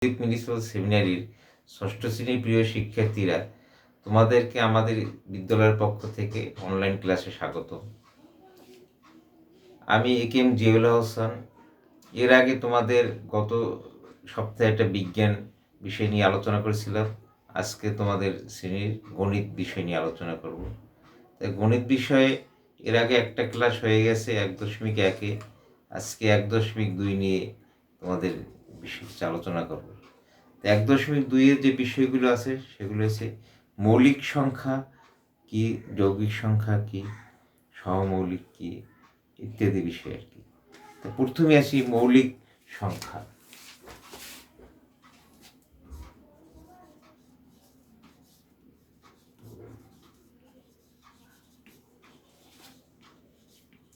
Municipal সেমিনারির ষষ্ঠ শ্রেণীর প্রিয় শিক্ষার্থীরা, তোমাদেরকে আমাদের বিদ্যালয়ের পক্ষ থেকে অনলাইন ক্লাসে স্বাগত। আমি একেএম জিয়াউল হোসেন। এর আগে তোমাদের গত সপ্তাহে একটা বিজ্ঞান বিষয় নিয়ে আলোচনা করেছিলাম। আজকে তোমাদের শ্রেণীর গণিত বিষয় নিয়ে আলোচনা করব। তাই গণিত বিষয়ে এর আগে একটা ক্লাস হয়ে গেছে 1.1-এ। আজকে 1.2 নিয়ে তোমাদের বিষয় আলোচনা করব। 1.2-এর যে বিষয়গুলো আছে সেগুলো হচ্ছে মৌলিক সংখ্যা কি, যৌগিক সংখ্যা কি, সহমৌলিক কি ইত্যাদি বিষয় আর কি। তো প্রথমে আসি মৌলিক সংখ্যা।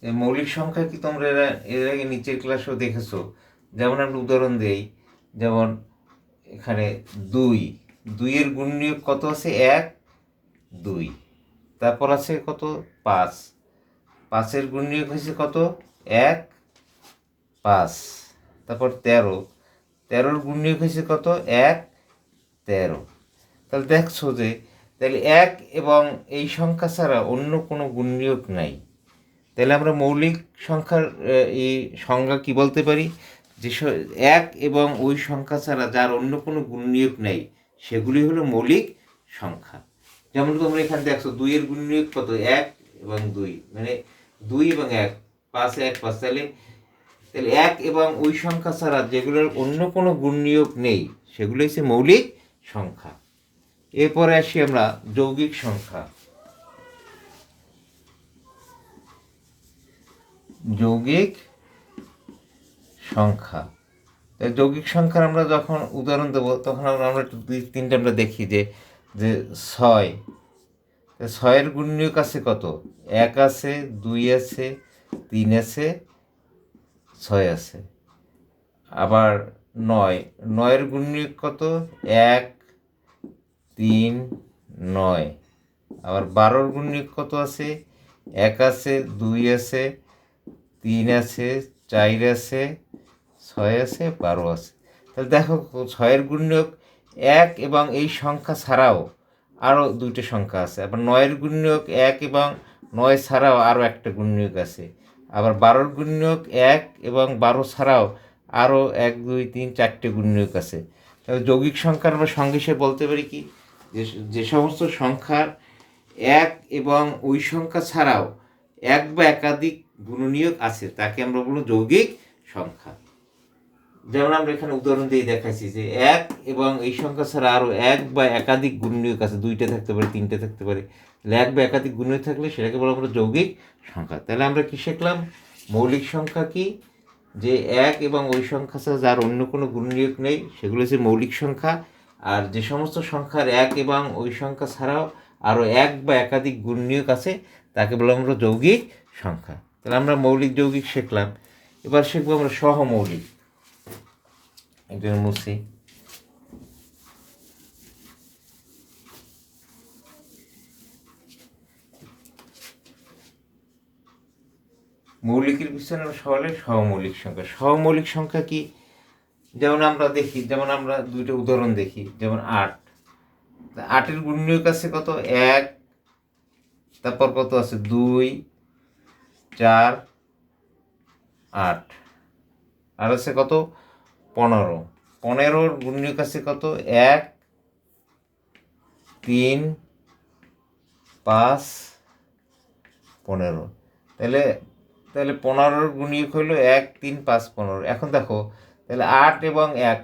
মৌলিক সংখ্যা কি তোমরা এর আগে নিচের ক্লাসেও দেখেছো। যেমন আমরা উদাহরণ দেই, যেমন এখানে 2-এর গুণনীয়ক কত আছে? 1, 2। তারপর আছে কত? 5-এর গুণনীয়ক হয়েছে কত? 1, 5। তারপর 13-এর গুণনীয়ক হয়েছে কত? 1, 13। তাহলে দেখছো যে তাহলে 1 এবং এই সংখ্যা ছাড়া অন্য কোনো গুণনীয়ক নাই। তাহলে আমরা মৌলিক সংখ্যার এই সংজ্ঞা কি বলতে পারি? যে 1 এবং ওই সংখ্যা ছাড়া যার অন্য কোনো গুণনীয়ক নেই সেগুলি হলো মৌলিক সংখ্যা। যেমন তোমরা এখানে দেখছো 2-এর গুণনীয়ক কত? 1 এবং 2, মানে 2 এবং 1, 5, 1, 5। তাহলে 1 এবং ওই সংখ্যা ছাড়া যেগুলোর অন্য কোনো গুণনীয়ক নেই সেগুলো হচ্ছে মৌলিক সংখ্যা। এরপরে আসি আমরা যৌগিক সংখ্যা। যৌগিক সংখ্যা, যৌগিক সংখ্যার আমরা যখন উদাহরণ দেবো তখন আমরা একটু 2-3টা আমরা দেখি যে 6-এর গুণনীয়ক আছে কত? 1 আছে, 2 আছে, 3 আছে, 6 আছে। আবার 9-এর গুণনীয়ক কত? 1, 3, 9। আবার 12-এর গুণনীয়ক কত আছে? 1 আছে, 2 আছে, 3 আছে, 4 আছে, 6 আছে, 12 আছে। তাহলে দেখো 6-এর গুণনীয়ক 1 এবং এই সংখ্যা ছাড়াও আরও 2টা সংখ্যা আছে। আবার 9-এর গুণনীয়ক 1 এবং 9 ছাড়াও আরও একটা গুণনীয়ক আছে। আবার 12-এর গুণনীয়ক 1 এবং 12 ছাড়াও আরও 1, 2, 3, 4টে গুণনীয়ক আছে। তাহলে যৌগিক সংখ্যার আমরা সঙ্গে সে বলতে পারি কি, যে সমস্ত সংখ্যার 1 এবং ওই সংখ্যা ছাড়াও 1 বা একাধিক গুণনীয়ক আছে তাকে আমরা বলবো যৌগিক সংখ্যা। যেমন আমরা এখানে উদাহরণ দিয়ে দেখাচ্ছি যে 1 এবং এই সংখ্যা ছাড়া আরও 1 বা একাধিক গুণনীয়ক আছে, 2টে থাকতে পারে, 3টে থাকতে পারে। তাহলে 1 বা একাধিক গুণনীয়ক থাকলে সেটাকে বলা আমরা যৌগিক সংখ্যা। তাহলে আমরা কি শিখলাম? মৌলিক সংখ্যা কি, যে 1 এবং ওই সংখ্যা ছাড়া যার অন্য কোনো গুণনীয়ক নেই সেগুলো হচ্ছে মৌলিক সংখ্যা। আর যে সমস্ত সংখ্যার 1 এবং ওই সংখ্যা ছাড়াও আরও 1 বা একাধিক গুণনীয়ক আছে তাকে বলা আমরা যৌগিক সংখ্যা। তাহলে আমরা মৌলিক যৌগিক শিখলাম। এবার শিখবো আমরা সহমৌলিক। এটা মুছি। মৌলিকের পিছনে সহলে সহমৌলিক সংখ্যা। সহমৌলিক সংখ্যা কি? যেমন আমরা দেখি, যেমন আমরা 2টা উদাহরণ দেখি। যেমন 8-এর গুণনীয়ক আছে কত? 1, তারপর কত আছে? 2, 4, 8। আর আছে কত? 15। 15-এর গুণনীয়ক আছে কত? 1, 3, 5, 15। তাহলে 15-এর গুণনীয়ক হলো 1, 3, 5, 15। এখন দেখো তাহলে 8 এবং 1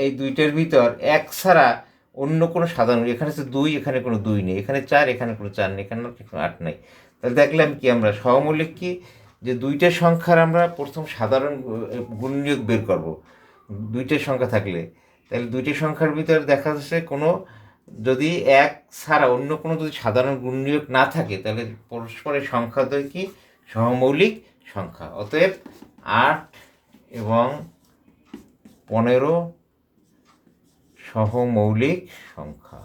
এই 2টার ভিতর 1 ছাড়া অন্য কোনো সাধারণ, এখানে হচ্ছে 2, এখানে কোনো 2 নেই, এখানে 4, এখানে কোনো 4 নেই, এখানে 8 নেই। তাহলে দেখলাম কি আমরা সহমৌলিক কি, যে 2টা সংখ্যার আমরা প্রথম সাধারণ গুণনীয়ক বের করব 2টা সংখ্যা থাকলে। তাহলে 2টা সংখ্যার ভিতর দেখা যাচ্ছে কোনো, যদি 1 ছাড়া অন্য কোনো যদি সাধারণ গুণনীয়ক না থাকে তাহলে পরস্পরের সংখ্যাদ্বয় কি? সহমৌলিক সংখ্যা। অতএব 8 এবং 15 সহমৌলিক সংখ্যা।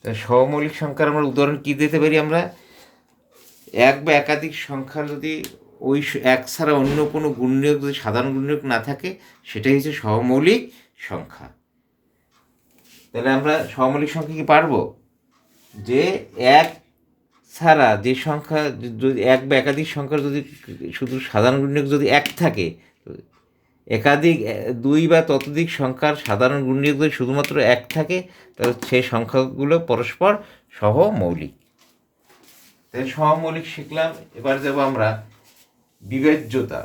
তাই সহমৌলিক সংখ্যার আমরা উদাহরণ কি দিতে পারি? আমরা 1 বা একাধিক সংখ্যা যদি ওই এক ছাড়া অন্য কোনো গুণনীয়ক যদি সাধারণ গুণনীয়ক না থাকে সেটাই হচ্ছে সহমৌলিক সংখ্যা। তাহলে আমরা সহমৌলিক সংখ্যা কি পারবো যে এক ছাড়া যে সংখ্যা যদি এক বা একাধিক সংখ্যার যদি শুধু সাধারণ গুণনীয়ক যদি এক থাকে, একাধিক দুই বা ততোধিক সংখ্যার সাধারণ গুণনীয়ক যদি শুধুমাত্র এক থাকে তাহলে সেই সংখ্যাগুলো পরস্পর সহমৌলিক। তাই সহমৌলিক শিখলাম। এবার যাব আমরা বিভাজ্যতা।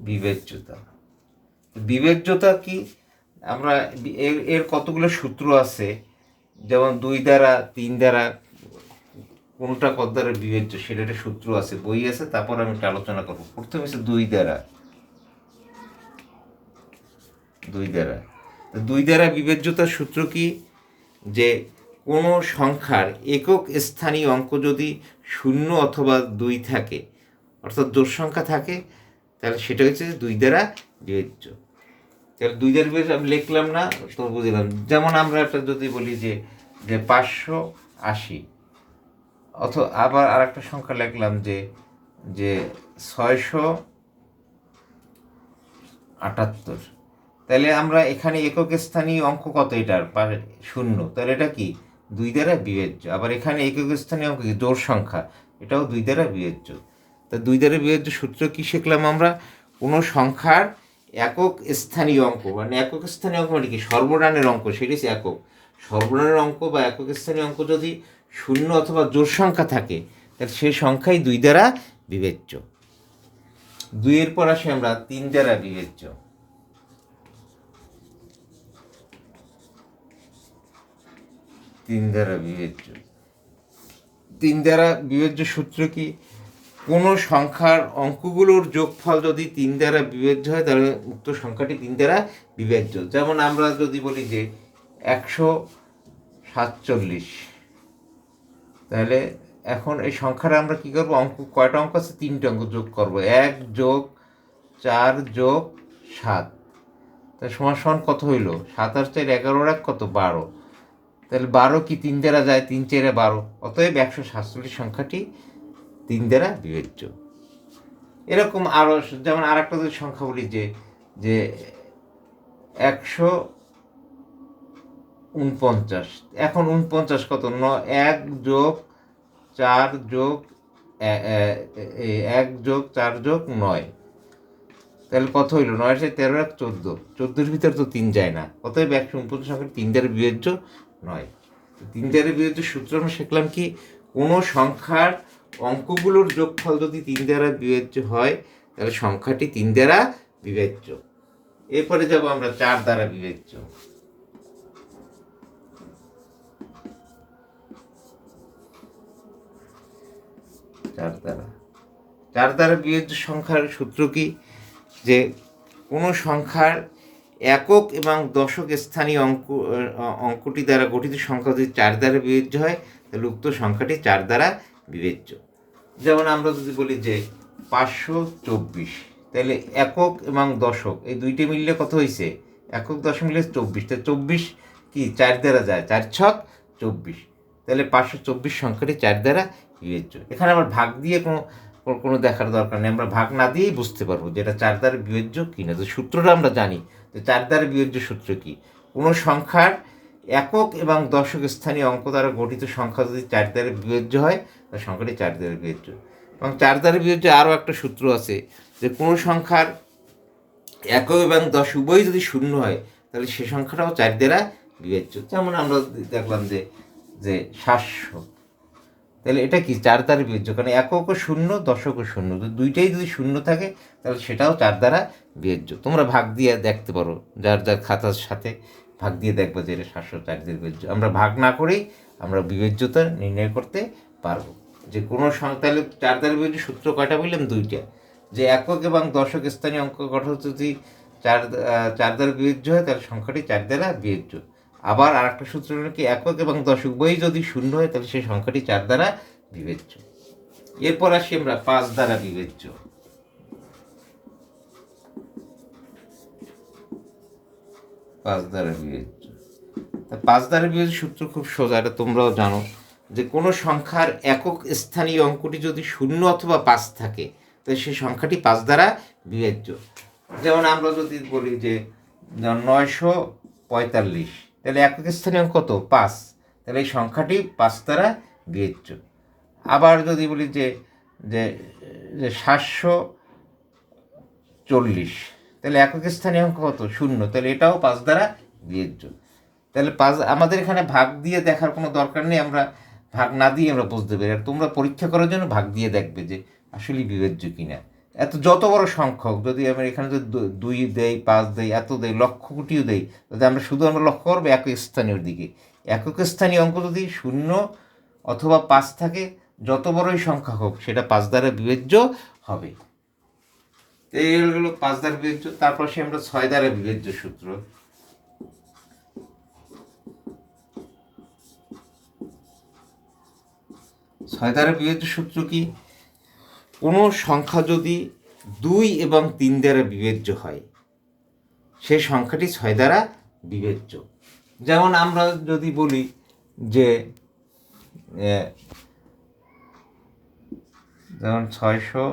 বিভাজ্যতা বিভাজ্যতা কি, আমরা এর কতগুলো সূত্র আছে, যেমন 2 দ্বারা 3 দ্বারা কোনটা কত দ্বারা বিভাজ্য সেটা একটা সূত্র আছে, বই আছে, তারপর আমি একটা আলোচনা করবো। প্রথমে হচ্ছে 2 দ্বারা। 2 দ্বারা বিভাজ্যতার সূত্র কি, যে কোনো সংখ্যার একক স্থানীয় অঙ্ক যদি 0 অথবা 2 থাকে, অর্থাৎ জোড় সংখ্যা থাকে, তাহলে সেটা হচ্ছে 2 দ্বারা বিভাজ্য। তাহলে 2 দ্বারা বিভাজ্য আমি লিখলাম না, তো বুঝলাম। যেমন আমরা একটা যদি বলি যে 580, অথবা আবার আর একটা সংখ্যা লিখলাম যে 678, তাহলে আমরা এখানে একক স্থানীয় অঙ্ক কত, এটার 0, তাহলে এটা কি 2 দ্বারা বিভাজ্য। আবার এখানে একক স্থানীয় অঙ্ক কি জোড় সংখ্যা, এটাও 2 দ্বারা বিভাজ্য। তা 2 দ্বারা বিভাজ্য সূত্র কি শিখলাম আমরা, কোনো সংখ্যার একক স্থানীয় অঙ্ক, মানে একক স্থানীয় অঙ্ক মানে কি সর্বনামের অঙ্ক, সেটি একক। সর্বনামের অঙ্ক বা একক স্থানীয় অঙ্ক যদি 0 অথবা জোড় সংখ্যা থাকে তাহলে সেই সংখ্যাই 2 দ্বারা বিভাজ্য। 2 এর পর আসি আমরা 3 দ্বারা বিভাজ্য। 3 দ্বারা বিভাজ্য 3 দ্বারা বিভাজ্য সূত্র কি, কোনো সংখ্যার অঙ্কগুলোর যোগফল যদি 3 দ্বারা বিভাজ্য হয় তাহলে উক্ত সংখ্যাটি 3 দ্বারা বিভাজ্য। যেমন আমরা যদি বলি যে 147, তাহলে এখন এই সংখ্যাটা আমরা কী করবো, অঙ্ক কয়টা অঙ্ক আছে, 3টে অঙ্ক যোগ করবো, 1 যোগ 4 যোগ 7, তাহলে সমান কত হইল, 7 আর 4 11 এক কত 12, তাহলে 12 কি 3 দ্বারা যায়, 3 4 12, অতএব 147 সংখ্যাটি 3 দ্বারা বিভাজ্য। এরকম আরও, যেমন আর একটা যদি সংখ্যা বলি যে 149, এখন 49 কত, 1 যোগ 4 যোগ 1 যোগ 4 যোগ 9, তাহলে কত হইল, 9 13 এক 14, 14-এর ভিতরে তো 3 যায় না, অতএব 149 সংখ্যাটি 3 দ্বারা বিভাজ্য নয়। 3 দ্বারা বিভাজ্য সূত্র আমরা শিখলাম কি, কোনো সংখ্যার অঙ্কগুলোর যোগফল যদি 3 দ্বারা বিভাজ্য হয় তাহলে সংখ্যাটি 3 দ্বারা বিভাজ্য। এরপরে যাব আমরা 4 দ্বারা বিভাজ্য। 4 দ্বারা বিভাজ্য সংখ্যার সূত্র কি, যে কোনো সংখ্যার একক এবং দশক স্থানীয় অঙ্কটি দ্বারা গঠিত সংখ্যা যদি 4 দ্বারা বিভাজ্য হয় তাহলে উক্ত সংখ্যাটি 4 দ্বারা বিভাজ্য। যেমন আমরা যদি বলি যে 524, তাহলে একক এবং দশক এই দুইটি মিললে কত হয়েছে, একক দশক মিলে 24, তাহলে 24 কি 4 দ্বারা যায়, 4 ছক 24, তাহলে 524 সংখ্যাটি 4 দ্বারা বিভাজ্য। এখানে আবার ভাগ দিয়ে কোনো দেখার দরকার নেই, আমরা ভাগ না দিয়েই বুঝতে পারবো যে এটা 4 দ্বারা বিভাজ্য কিনা। তো সূত্রটা আমরা জানি যে 4 দ্বারা বিভাজ্য সূত্র কি, কোনো সংখ্যার একক এবং দশক স্থানীয় অঙ্ক দ্বারা গঠিত সংখ্যা যদি 4 দ্বারা বিভাজ্য হয় তাহলে সংখ্যাটি 4 দ্বারা বিভাজ্য। এবং 4 দ্বারা বিভাজ্য আরও একটা সূত্র আছে, যে কোনো সংখ্যার একক এবং দশক উভয়ই যদি 0 হয় তাহলে সে সংখ্যাটাও 4 দ্বারা বিভাজ্য। যেমন আমরা দেখলাম যে 700, তাহলে এটা কি 4 দ্বারা বিভাজ্য, কারণ এককও 0 দশকও 0, দুইটাই যদি 0 থাকে তাহলে সেটাও 4 দ্বারা বিভাজ্য। তোমরা ভাগ দিয়ে দেখতে পারো, যার খাতার সাথে ভাগ দিয়ে দেখবো যে এটা 704 দ্বারা বিভাজ্য। আমরা ভাগ না করেই আমরা বিভাজ্যতা নির্ণয় করতে পারবো যে কোনো সংখ্যা। তাহলে 4 দ্বারা বিভাজ্য সূত্র কয়টা বললাম, 2টা, যে একক এবং দশক স্থানীয় অঙ্ক গঠন যদি 4 দ্বারা বিভাজ্য হয় তাহলে সংখ্যাটি 4 দ্বারা বিভাজ্য। আবার আর একটা সূত্র হলো কি, একক এবং দশক উভয়ই যদি 0 হয় তাহলে সেই সংখ্যাটি 4 দ্বারা বিভাজ্য। এরপর আসি আমরা 5 দ্বারা বিভাজ্য। 5 দ্বারা বিভাজ্য। তা 5 দ্বারা বিভাজ্য সূত্র খুব সোজা, এটা তোমরাও জানো, যে কোনো সংখ্যার একক স্থানীয় অঙ্কটি যদি 0 অথবা 5 থাকে তাহলে সেই সংখ্যাটি 5 দ্বারা বিভাজ্য। যেমন আমরা যদি বলি যে 945, তাহলে একক স্থানীয় অঙ্ক কত? 5, তাহলে এই সংখ্যাটি 5 দ্বারা বিভাজ্য। আবার যদি বলি যে যে 740, তাহলে একক স্থানীয় অঙ্ক কত? 0, তাহলে এটাও 5 দ্বারা বিভাজ্য। তাহলে 5, আমাদের এখানে ভাগ দিয়ে দেখার কোনো দরকার নেই, আমরা ভাগ না দিয়ে আমরা বুঝতে পারি। আর তোমরা পরীক্ষা করার জন্য ভাগ দিয়ে দেখবে যে আসলে বিভাজ্য কিনা। যত বড় সংখ্যক, যদি আমরা এখানে যদি 2 দেই, 5 দেই, এত দেই, লক্ষ কোটিও দেই, যদি আমরা লক্ষ্য করবো একক স্থানীয় দিকে। একক স্থানীয় অঙ্ক যদি 0 অথবা 5 থাকে, যত বড়ই সংখ্যা হোক সেটা 5 দ্বারা বিভাজ্য হবে। এই হলো 5 দ্বারা বিভাজ্য। তারপর সে আমরা 6 দ্বারা বিভাজ্য সূত্র। 6 দ্বারা বিভাজ্য সূত্র কি? কোনো সংখ্যা যদি 2 এবং 3 দ্বারা বিভাজ্য হয়, সেই সংখ্যাটি 6 দ্বারা বিভাজ্য। যেমন আমরা যদি বলি যে যেমন 600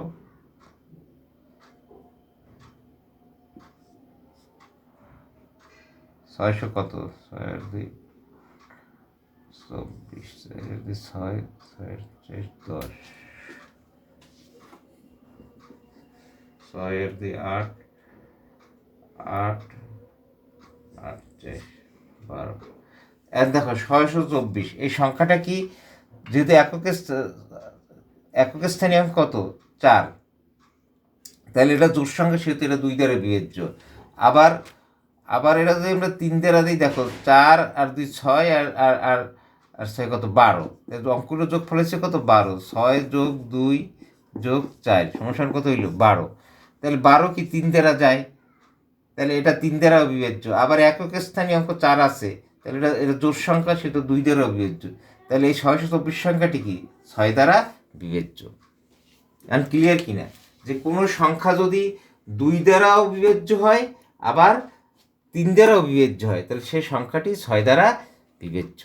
কত? 6 24, 6 10, 6 8, 8 8 12। এর দেখো 624, এই সংখ্যাটা কি? যেহেতু একক স্থানীয় অঙ্ক কত? 4, তাহলে এটা জোড় সংখ্যা, সেহেতু এটা 2 দ্বারা বিভাজ্য। আবার এটা যদি আমরা 3 দ্বারা দিই, দেখো 4 আর 2 6, আর 6 কত? 12। অঙ্কগুলো যোগ ফলেছে কত? 12। 6 যোগ 2 যোগ 4 সমান কত হইল? 12। তাহলে 12 কি 3 দ্বারা যায়? তাহলে এটা 3 দ্বারা বিভাজ্য। আবার একক স্থানীয় অঙ্ক 4 আছে, তাহলে এটা জোড় সংখ্যা, সেটা 2 দ্বারা বিভাজ্য। তাহলে এই 624 সংখ্যাটি কি? 6 দ্বারা বিভাজ্য। এখন ক্লিয়ার কিনা? যে কোনো সংখ্যা যদি 2 দ্বারাও বিভাজ্য হয়, আবার 3 দ্বারাও বিভাজ্য হয়, তাহলে সেই সংখ্যাটি 6 দ্বারা বিভাজ্য।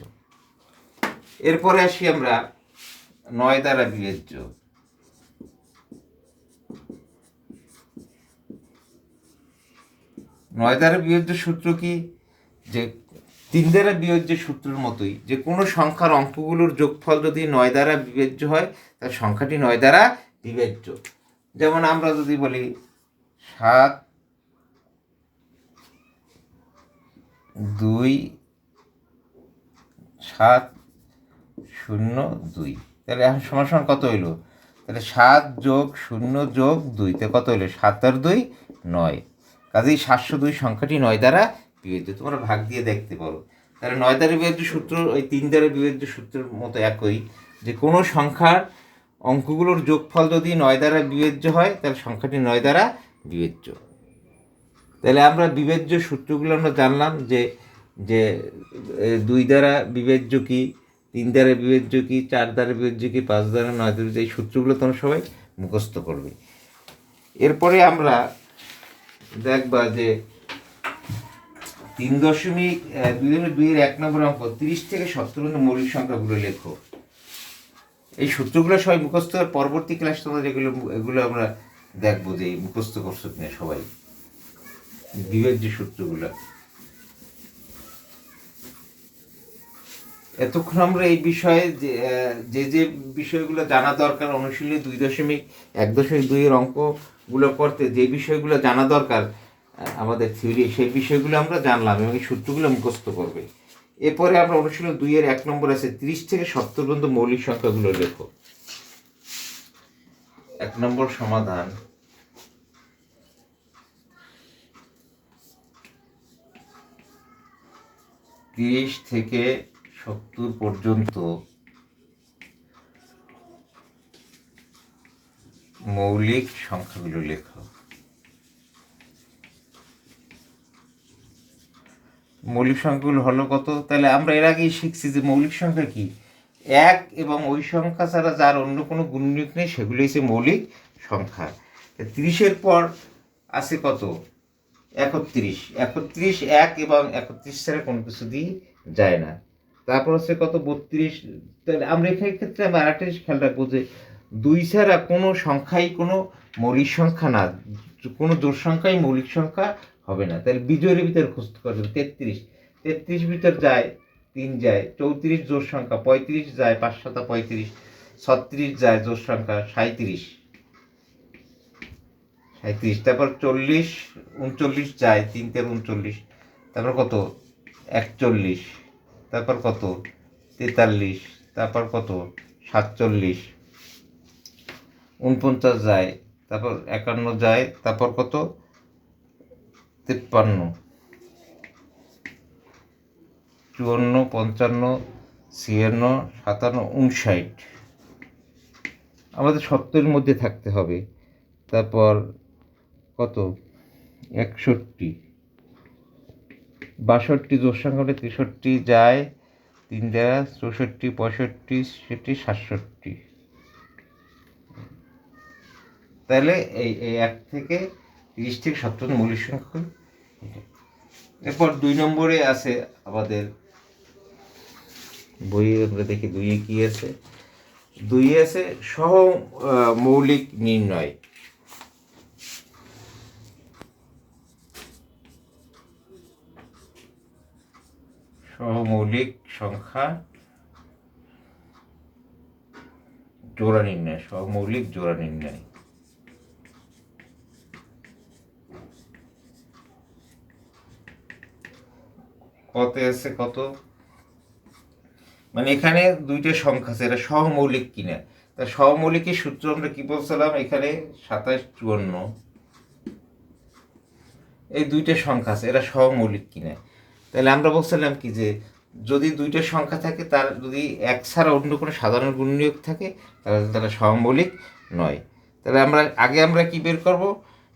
এরপরে আসি আমরা 9 দ্বারা বিভাজ্য। 9 দ্বারা বিভাজ্য সূত্র কি? যে 3 দ্বারা বিভাজ্য সূত্রের মতোই, যে কোনো সংখ্যার অঙ্কগুলোর যোগফল যদি 9 দ্বারা বিভাজ্য হয়, তার সংখ্যাটি 9 দ্বারা বিভাজ্য। যেমন আমরা যদি বলি 7 2 7 0 2, তাহলে এখন সমান কত হইল? তাহলে 7 যোগ 0 যোগ 2, তাহলে কত হইল? 7 আর 2 9। কাজেই 702 সংখ্যাটি 9 দ্বারা বিভাজ্য। তোমরা ভাগ দিয়ে দেখতে পারো। তাহলে 9 দ্বারা বিভাজ্য সূত্র ওই 3 দ্বারা বিভাজ্য সূত্রের মতো একই, যে কোনো সংখ্যার অঙ্কগুলোর যোগফল যদি 9 দ্বারা বিভাজ্য হয়, তাহলে সংখ্যাটি 9 দ্বারা বিভাজ্য। তাহলে আমরা বিভাজ্য সূত্রগুলো আমরা জানলাম, যে 2 দ্বারা বিভাজ্য কি, 3 দ্বারা বিভাজ্য কি, 4 দ্বারা বিভাজ্য কি, 5 দ্বারা, 9 দ্বারা, এই সূত্রগুলো তোমরা সবাই মুখস্থ করবে। এরপরে আমরা দেখবা যে 3.2-1 নম্বর অঙ্ক, 30 থেকে 70 পর্যন্ত মৌলিক সংখ্যাগুলো লেখো। এই সূত্রগুলো সবাই মুখস্থ। পরবর্তী ক্লাস তোমরা এগুলো আমরা দেখবো যে মুখস্থ করছো কিনা সবাই বিভাজ্য সূত্রগুলো। এতক্ষণ আমরা এই বিষয়ে যে বিষয়গুলো জানা দরকার, অনুশীলনী 2.1.2 এর অঙ্কগুলো করতে যে বিষয়গুলো জানা দরকার আমাদের থিওরি, সেই বিষয়গুলো আমরা জানলাম এবং এই সূত্রগুলো মুখস্থ করবে। এরপরে আমরা অনুশীলনী 2-1 নম্বর আছে 30 থেকে 70 পর্যন্ত মৌলিক সংখ্যাগুলো লেখো। 1 নম্বর সমাধান। ত্রিশ থেকে 70 পর্যন্ত মৌলিক সংখ্যাগুলো লেখো। মৌলিক সংখ্যাগুলো হলো কত? তাহলে আমরা এর আগেই শিখছি যে মৌলিক সংখ্যা কি? 1 এবং ওই সংখ্যা ছাড়া যার অন্য কোনো গুণনীয়ক নেই, সেগুলো হচ্ছে মৌলিক সংখ্যা। 30-এর পর আছে কত? 31, 31 এক এবং 31 ছাড়া কোনো কিছু দিয়ে যায় না। তারপর হচ্ছে কত 32। তাহলে আমরা এখানে ক্ষেত্রে আমরা আরেকটা জিনিস খেয়াল রাখবো যে 2 ছাড়া কোনো সংখ্যাই কোনো মৌলিক সংখ্যা না, কোনো জোড় সংখ্যাই মৌলিক সংখ্যা হবে না। তাহলে বিজয়ের ভিতরে খুঁজতে পারবেন 33, 33 ভিতর যায় 3 যায়, 34 জোড় সংখ্যা, 35 যায় 5 7 35, 36 যায় জোড় সংখ্যা 37, 37, তারপর 40 39 যায় 3 3 39, তারপর কত 41, তারপর কত 43, তারপর কত 47, 49 যায়, তারপর 51 যায়, তারপর কত 53, 54, 55, 56, 57, 59। আমাদের 70-এর মধ্যে থাকতে হবে। তারপর কত 61, 62 জোড় সংখ্যা হলে 63 যায় 3 যায় 64, 65, 67। তাহলে এই 1 থেকে 30 থেকে 70 মৌলিক সংখ্যা। এরপর 2 নম্বরে আছে আমাদের বইয়ে, আমরা দেখি 2-এ কি আছে। 2-এ আছে সহমৌলিক নির্ণয়। সহমৌলিক সংখ্যা জোড়া নির্ণয়, সহমৌলিক জোড়া নির্ণয়। কত আছে কত, মানে এখানে 2টা সংখ্যা আছে, এটা সহমৌলিক কিনা। তা সহমৌলিকের সূত্র আমরা কি বলছিলাম, এখানে 27 54, এই 2টা সংখ্যা আছে, এরা সহমৌলিক কিনা। তাহলে আমরা বলছিলাম কি যে যদি 2টা সংখ্যা থাকে, তার যদি এক ছাড়া অন্য কোনো সাধারণ গুণনীয়ক থাকে, তাহলে তারা সহমৌলিক নয়। তাহলে আমরা কি বের করব,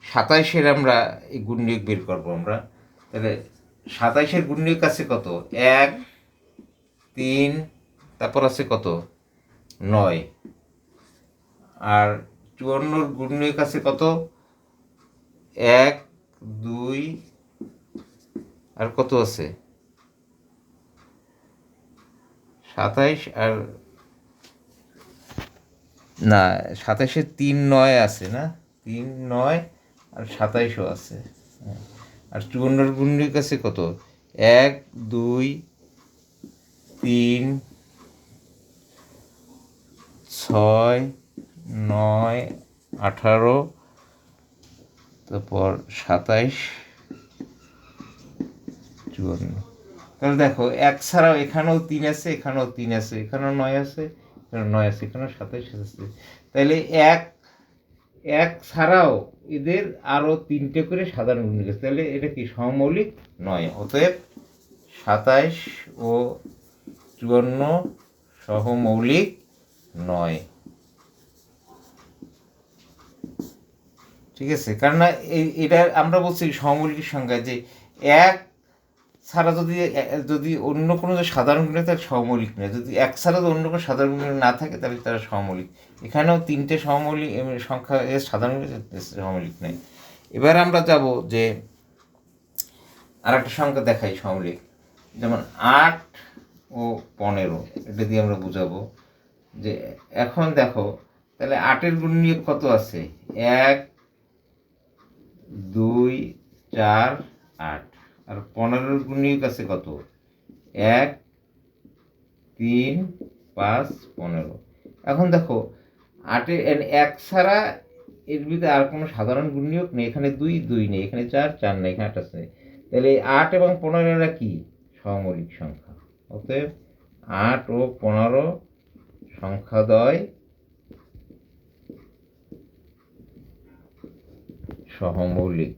27-এর আমরা এই গুণনীয়ক বের করব আমরা। তাহলে 27-এর গুণনীয়ক আছে কত 1 3, তারপর আছে কত 9, আর 54-এর গুণনীয়ক আছে কত 1 2, আর কত আছে 27, আর না 27-এ 3 9 আছে না, 3 9 আর 27ও আছে। আর 54-এর গুণনীয়ক আছে কত 1 2 3 6 9 18, তারপর 27 54। তাহলে দেখো 1 ছাড়াও এখানেও 3 আছে, এখানেও 3 আছে, এখানেও 9 আছে, এখানেও 9 আছে, এখানেও 27 আছে। তাহলে 1 ছাড়াও এদের আরও 3টে করে সাধারণ গুণনীয়ক আছে। তাহলে এটা কি সহমৌলিক নয়। অতএব 27 ও 54 সহমৌলিক নয়। ঠিক আছে, কারণ এটা আমরা বলছি সহমৌলিক সংখ্যা যে 1 ছাড়া যদি অন্য কোনো সাধারণ গুণনীয়ক থাকে সহমৌলিক নয়, যদি 1 ছাড়া অন্য কোনো সাধারণ গুণনীয়ক না থাকে তাহলে তারা সহমৌলিক। এখানেও 3টে সহমৌলিক সংখ্যা সাধারণ সহমৌলিক নয়। এবার আমরা যাব যে আর একটা সংখ্যা দেখাই সহমৌলিক, যেমন 8 ও 15, এটা দিয়ে আমরা বুঝাবো যে এখন দেখো তাহলে 8-এর গুণনীয়ক কত আছে 1 2 4 8, আর 15-এর গুণনীয়ক আছে কত 1 3 5 15। এখন দেখো 1 ছাড়া এর ভিতরে আর কোনো সাধারণ গুণনীয়ক নেই, এখানে 2 2 নেই, এখানে 4 4 নেই, এখানে 8 আছে। তাহলে 8 এবং 15 এরা কি সহমৌলিক সংখ্যা। অতএব 8 ও 15 সংখ্যাদ্বয় সহমৌলিক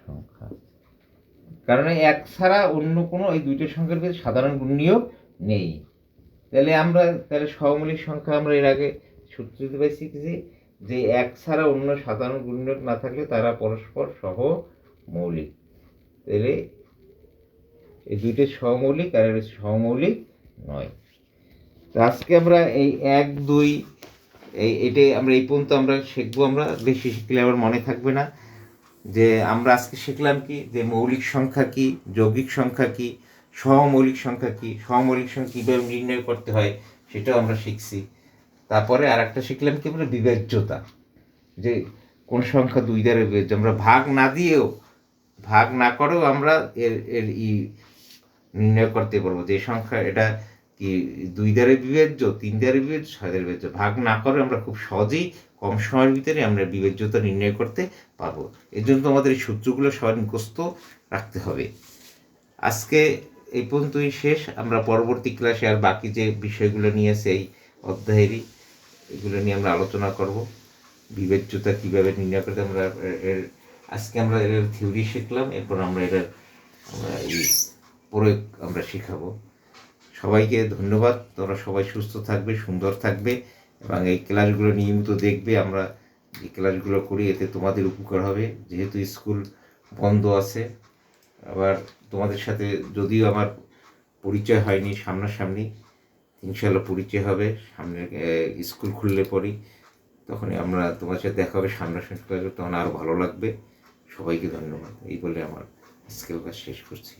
সংখ্যা, কারণ 1 ছাড়া অন্য কোনো এই 2টা সংখ্যার ভিতরে সাধারণ গুণনীয়ক নেই। তাহলে সহমৌলিক সংখ্যা আমরা এর আগে সূত্র দিতে পারছি যে 1 ছাড়া অন্য সাধারণ গুণনীয়ক না থাকলে তারা পরস্পর সহমৌলিক। তাহলে এই 2টা সহমৌলিক আর সহমৌলিক নয়। তো আজকে আমরা এই 1 2 এটাই আমরা এই পর্যন্ত আমরা শিখবো। আমরা বেশি শিখলে আবার মনে থাকবে না। যে আমরা আজকে শিখলাম কি, যে মৌলিক সংখ্যা কি, যৌগিক সংখ্যা কি, সহমৌলিক সংখ্যা কি, সহমৌলিক সংখ্যা কীভাবে নির্ণয় করতে হয় সেটাও আমরা শিখছি। তারপরে আর একটা শিখলাম কি আমরা বিভাজ্যতা, যে কোন সংখ্যা দুই দ্বারা বিভাজ্য। আমরা ভাগ না করেও আমরা এর এর ই নির্ণয় করতে পারবো যে সংখ্যা এটা কি 2 দ্বারা বিভাজ্য, 3 দ্বারা বিভাজ্য, 6 দ্বারা বিভাজ্য। ভাগ না করে আমরা খুব সহজেই কম সময়ের ভিতরে আমরা বিভাজ্যতা নির্ণয় করতে পারবো। এর জন্য আমাদের এই সূত্রগুলো সবার মুখস্থ রাখতে হবে। আজকে এই পর্যন্তই শেষ। আমরা পরবর্তী ক্লাসে আর বাকি যে বিষয়গুলো নিয়ে আছে এই অধ্যায়েরই, এগুলো নিয়ে আমরা আলোচনা করব। বিভাজ্যতা কীভাবে নির্ণয় করতে আমরা আজকে আমরা এর থিওরি শিখলাম, এরপর আমরা এই প্রয়োগ আমরা শেখাবো। সবাইকে ধন্যবাদ। তোমরা সবাই সুস্থ থাকবে, সুন্দর থাকবে এবং এই ক্লাসগুলো নিয়মিত দেখবে। আমরা যে ক্লাসগুলো করি এতে তোমাদের উপকার হবে, যেহেতু স্কুল বন্ধ আছে। আবার তোমাদের সাথে যদিও আমার পরিচয় হয়নি সামনাসামনি, ইনশাল্লাহ পরিচয় হবে সামনে স্কুল খুললে পরই। তখনই আমরা তোমার সাথে দেখা হবে সামনাসামনি ক্লাসে, তখন আরও ভালো লাগবে। সবাইকে ধন্যবাদ। এই বলে আমার আজকের ক্লাস শেষ করছি।